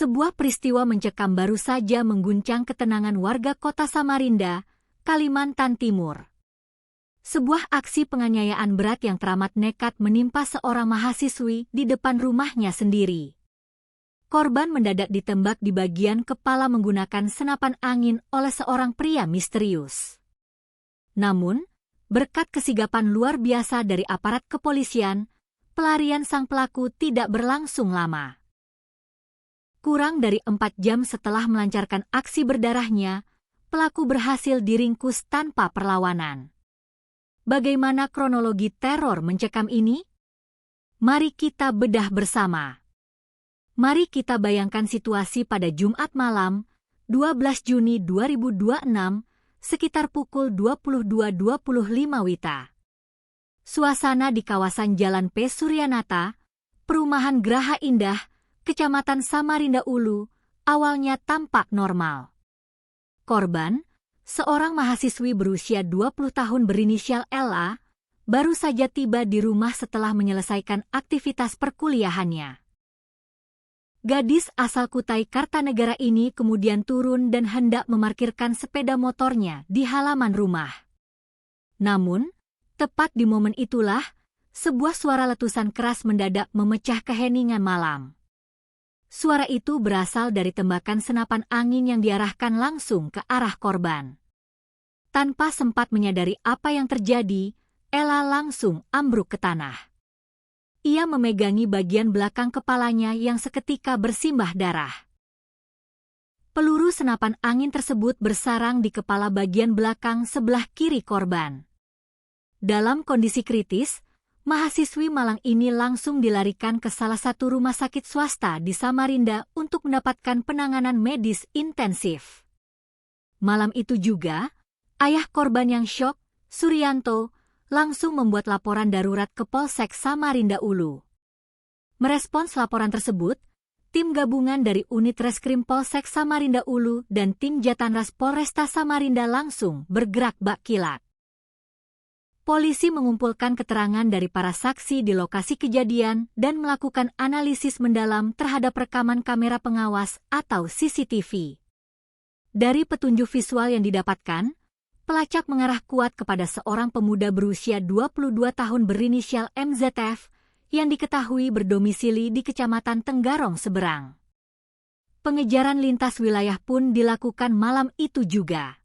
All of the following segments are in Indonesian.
Sebuah peristiwa mencekam baru saja mengguncang ketenangan warga kota Samarinda, Kalimantan Timur. Sebuah aksi penganiayaan berat yang teramat nekat menimpa seorang mahasiswi di depan rumahnya sendiri. Korban mendadak ditembak di bagian kepala menggunakan senapan angin oleh seorang pria misterius. Namun, berkat kesigapan luar biasa dari aparat kepolisian, pelarian sang pelaku tidak berlangsung lama. Kurang dari 4 jam setelah melancarkan aksi berdarahnya, pelaku berhasil diringkus tanpa perlawanan. Bagaimana kronologi teror mencekam ini? Mari kita bedah bersama. Mari kita bayangkan situasi pada Jumat malam, 12 Juni 2026, sekitar pukul 22.25 WITA. Suasana di kawasan Jalan P. Suryanata, Perumahan Graha Indah, Kecamatan Samarinda Ulu, awalnya tampak normal. Korban, seorang mahasiswi berusia 20 tahun berinisial LA, baru saja tiba di rumah setelah menyelesaikan aktivitas perkuliahannya. Gadis asal Kutai Kartanegara ini kemudian turun dan hendak memarkirkan sepeda motornya di halaman rumah. Namun, tepat di momen itulah, sebuah suara letusan keras mendadak memecah keheningan malam. Suara itu berasal dari tembakan senapan angin yang diarahkan langsung ke arah korban. Tanpa sempat menyadari apa yang terjadi, Ella langsung ambruk ke tanah. Ia memegangi bagian belakang kepalanya yang seketika bersimbah darah. Peluru senapan angin tersebut bersarang di kepala bagian belakang sebelah kiri korban. Dalam kondisi kritis, mahasiswi malang ini langsung dilarikan ke salah satu rumah sakit swasta di Samarinda untuk mendapatkan penanganan medis intensif. Malam itu juga, ayah korban yang syok, Suryanto, langsung membuat laporan darurat ke Polsek Samarinda Ulu. Merespons laporan tersebut, tim gabungan dari Unit Reskrim Polsek Samarinda Ulu dan tim Jatanras Polresta Samarinda langsung bergerak bak kilat. Polisi mengumpulkan keterangan dari para saksi di lokasi kejadian dan melakukan analisis mendalam terhadap rekaman kamera pengawas atau CCTV. Dari petunjuk visual yang didapatkan, pelacak mengarah kuat kepada seorang pemuda berusia 22 tahun berinisial MZF yang diketahui berdomisili di Kecamatan Tenggarong Seberang. Pengejaran lintas wilayah pun dilakukan malam itu juga.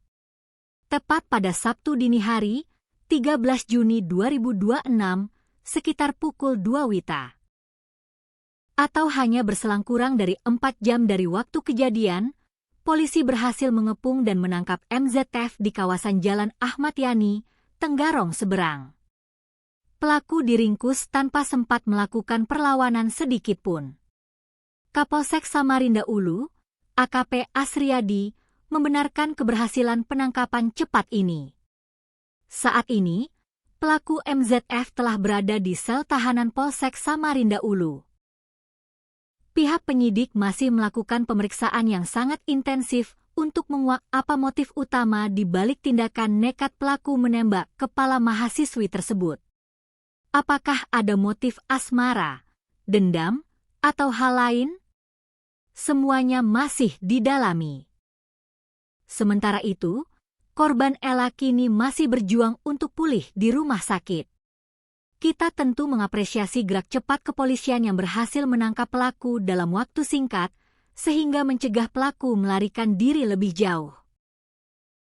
Tepat pada Sabtu dini hari, 13 Juni 2026, sekitar pukul 2 WITA. Atau hanya berselang kurang dari 4 jam dari waktu kejadian, polisi berhasil mengepung dan menangkap MZF di kawasan Jalan Ahmad Yani, Tenggarong Seberang. Pelaku diringkus tanpa sempat melakukan perlawanan sedikitpun. Kapolsek Samarinda Ulu, AKP Asriyadi, membenarkan keberhasilan penangkapan cepat ini. Saat ini, pelaku MZF telah berada di sel tahanan Polsek Samarinda Ulu. Pihak penyidik masih melakukan pemeriksaan yang sangat intensif untuk menguak apa motif utama di balik tindakan nekat pelaku menembak kepala mahasiswi tersebut. Apakah ada motif asmara, dendam, atau hal lain? Semuanya masih didalami. Sementara itu, korban Ella kini masih berjuang untuk pulih di rumah sakit. Kita tentu mengapresiasi gerak cepat kepolisian yang berhasil menangkap pelaku dalam waktu singkat, sehingga mencegah pelaku melarikan diri lebih jauh.